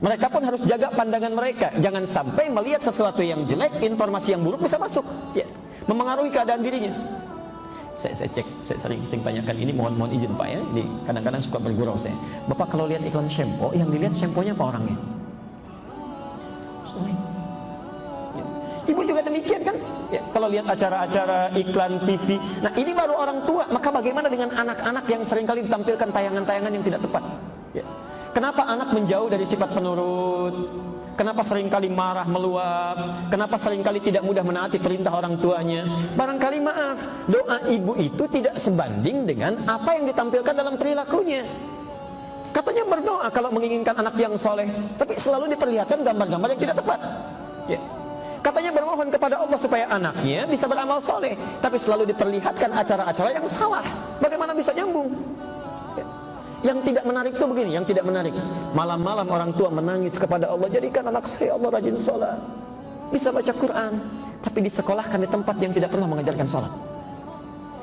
Mereka pun harus jaga pandangan mereka. Jangan sampai melihat sesuatu yang jelek, informasi yang buruk bisa masuk, ya, memengaruhi keadaan dirinya. Saya cek, saya sering tanyakan ini, mohon izin Pak ya. Ini kadang-kadang suka bergurau saya. Bapak kalau lihat iklan shampoo, yang dilihat shampoo-nya apa orangnya? Ya. Ibu juga demikian kan? Ya, kalau lihat acara-acara iklan TV, nah ini baru orang tua. Maka bagaimana dengan anak-anak yang seringkali ditampilkan tayangan-tayangan yang tidak tepat? Ya. Kenapa anak menjauh dari sifat penurut? Kenapa seringkali marah meluap? Kenapa seringkali tidak mudah menaati perintah orang tuanya? Barangkali maaf, doa ibu itu tidak sebanding dengan apa yang ditampilkan dalam perilakunya. Katanya berdoa kalau menginginkan anak yang soleh, tapi selalu diperlihatkan gambar-gambar yang tidak tepat. Ya. Katanya bermohon kepada Allah supaya anaknya bisa beramal soleh, tapi selalu diperlihatkan acara-acara yang salah. Bagaimana bisa nyambung? Yang tidak menarik itu begini, yang tidak menarik. Malam-malam orang tua menangis kepada Allah, jadikan anak saya Allah rajin sholat, bisa baca Quran, tapi disekolahkan di tempat yang tidak pernah mengajarkan sholat.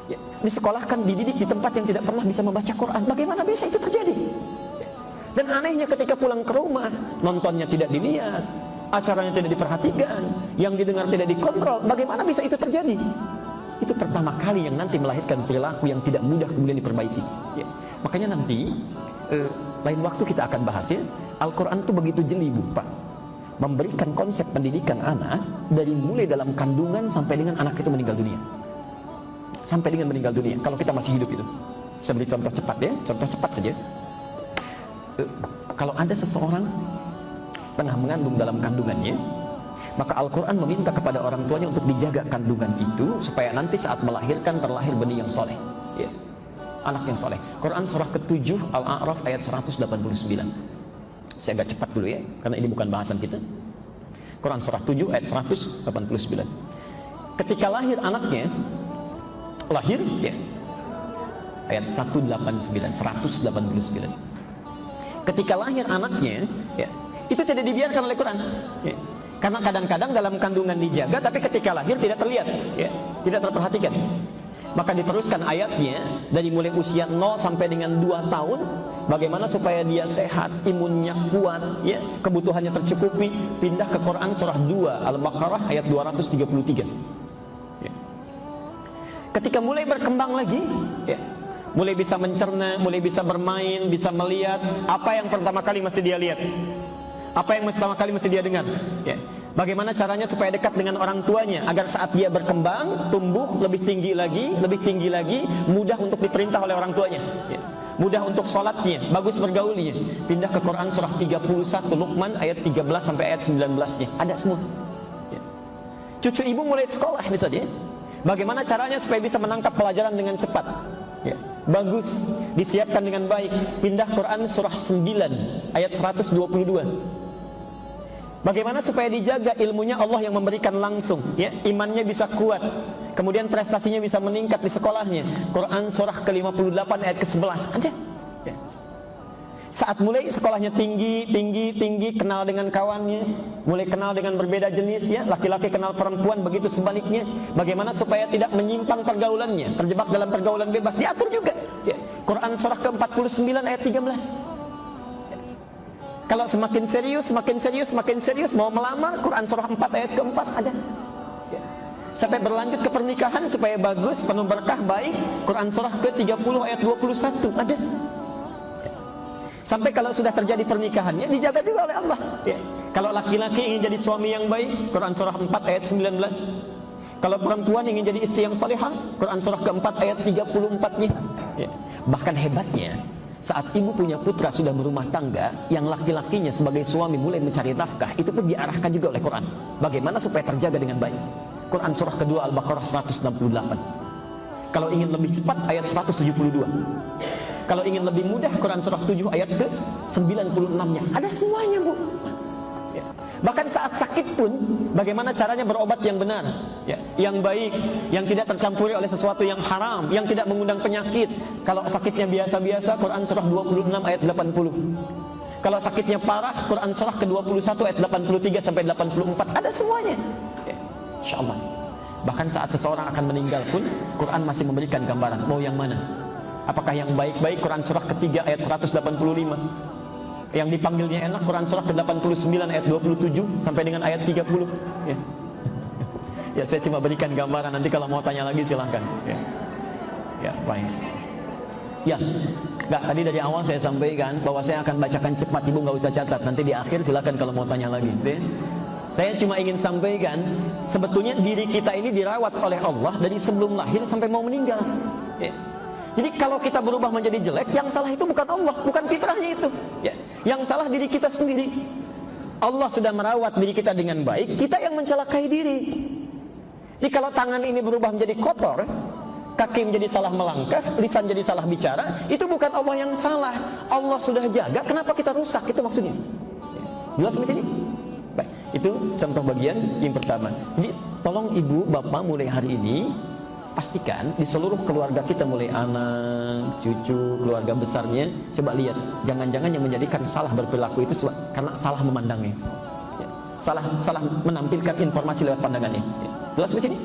Ya, disekolahkan, dididik di tempat yang tidak pernah bisa membaca Quran. Bagaimana bisa itu terjadi? Dan anehnya ketika pulang ke rumah, nontonnya tidak dilihat, acaranya tidak diperhatikan, yang didengar tidak dikontrol. Bagaimana bisa itu terjadi? Itu pertama kali yang nanti melahirkan perilaku yang tidak mudah kemudian diperbaiki. Ya. Makanya nanti lain waktu kita akan bahas ya. Al-Quran itu begitu jeli Bu, Pak, memberikan konsep pendidikan anak dari mulai dalam kandungan sampai dengan anak itu meninggal dunia. Sampai dengan meninggal dunia, kalau kita masih hidup itu. Saya beri contoh cepat ya, contoh cepat saja. Kalau ada seseorang tengah mengandung dalam kandungannya, maka Al-Quran meminta kepada orang tuanya untuk dijaga kandungan itu supaya nanti saat melahirkan terlahir benih yang soleh, ya, anak yang soleh. Quran surah ke-7 Al-A'raf ayat 189. Saya agak cepat dulu ya, karena ini bukan bahasan kita. Quran surah 7 ayat 189. Ketika lahir anaknya, lahir ya, ayat 189. Ketika lahir anaknya, ya, itu tidak dibiarkan oleh Quran, ya. Karena kadang-kadang dalam kandungan dijaga, tapi ketika lahir tidak terlihat, ya, tidak terperhatikan. Maka diteruskan ayatnya dari mulai usia 0 sampai dengan 2 tahun, bagaimana supaya dia sehat, imunnya kuat, ya, kebutuhannya tercukupi. Pindah ke Quran surah 2 Al-Baqarah ayat 233. Ya. Ketika mulai berkembang lagi, ya, mulai bisa mencerna, mulai bisa bermain, bisa melihat, apa yang pertama kali mesti dia lihat? Apa yang pertama kali mesti dia dengar? Ya. Bagaimana caranya supaya dekat dengan orang tuanya agar saat dia berkembang, tumbuh lebih tinggi lagi, mudah untuk diperintah oleh orang tuanya. Ya. Mudah untuk sholatnya, bagus bergaulnya. Pindah ke Quran surah 31 Luqman ayat 13 sampai ayat 19-nya. Ada semua. Ya. Cucu ibu mulai sekolah misalnya. Bagaimana caranya supaya bisa menangkap pelajaran dengan cepat? Ya. Bagus, disiapkan dengan baik. Pindah Quran surah 9 ayat 122. Bagaimana supaya dijaga ilmunya Allah yang memberikan langsung, ya, imannya bisa kuat, kemudian prestasinya bisa meningkat di sekolahnya. Quran surah ke-58 ayat ke-11 ada. Ya. Saat mulai sekolahnya tinggi, kenal dengan kawannya, mulai kenal dengan berbeda jenis, ya, laki-laki kenal perempuan, begitu sebaliknya. Bagaimana supaya tidak menyimpang pergaulannya, terjebak dalam pergaulan bebas, diatur juga. Ya. Quran surah ke-49 ayat 13. Kalau semakin serius mau melamar, Quran surah 4 ayat ke-4 ada. Ya. Sampai berlanjut ke pernikahan supaya bagus, penuh berkah, baik, Quran surah ke-30 ayat 21 ada. Ya. Sampai kalau sudah terjadi pernikahannya dijaga juga oleh Allah. Ya. Kalau laki-laki ingin jadi suami yang baik, Quran surah 4 ayat 19. Kalau perempuan ingin jadi istri yang salihah, Quran surah ke-4 ayat 34-nya. Ya. Bahkan hebatnya, saat ibu punya putra sudah berumah tangga, yang laki-lakinya sebagai suami mulai mencari nafkah, itu pun diarahkan juga oleh Quran. Bagaimana supaya terjaga dengan baik? Quran surah kedua Al-Baqarah 168. Kalau ingin lebih cepat, ayat 172. Kalau ingin lebih mudah, Quran surah 7 ayat ke 96-nya. Ada semuanya, Bu. Ya. Bahkan saat sakit pun, bagaimana caranya berobat yang benar, ya, yang baik, yang tidak tercampuri oleh sesuatu yang haram, yang tidak mengundang penyakit. Kalau sakitnya biasa-biasa, Quran surah 26 ayat 80. Kalau sakitnya parah, Quran surah ke-21 ayat 83 sampai 84. Ada semuanya. Ya. Insyaallah. Bahkan saat seseorang akan meninggal pun, Quran masih memberikan gambaran mau yang mana. Apakah yang baik-baik? Quran surah ketiga ayat 185. Yang dipanggilnya enak Quran surah ke-89 ayat 27 sampai dengan ayat 30. Ya. Ya, saya cuma berikan gambaran, nanti kalau mau tanya lagi silahkan. Ya, ya baik. Ya, enggak, tadi dari awal saya sampaikan bahwa saya akan bacakan cepat, ibu nggak usah catat. Nanti di akhir silahkan kalau mau tanya lagi. Ya. Saya cuma ingin sampaikan, sebetulnya diri kita ini dirawat oleh Allah dari sebelum lahir sampai mau meninggal. Ya. Jadi kalau kita berubah menjadi jelek, yang salah itu bukan Allah, bukan fitrahnya itu. Ya. Yang salah diri kita sendiri. Allah sudah merawat diri kita dengan baik, kita yang mencelakai diri. Jadi kalau tangan ini berubah menjadi kotor, kaki menjadi salah melangkah, lisan jadi salah bicara, itu bukan Allah yang salah. Allah sudah jaga, kenapa kita rusak? Itu maksudnya. Jelas di sini? Baik, itu contoh bagian yang pertama. Jadi tolong ibu, bapak mulai hari ini pastikan di seluruh keluarga kita, mulai anak, cucu, keluarga besarnya, coba lihat, jangan-jangan yang menjadikan salah berperilaku itu karena salah memandangnya, ya. salah menampilkan informasi lewat pandangannya. Ya. Jelas di sini?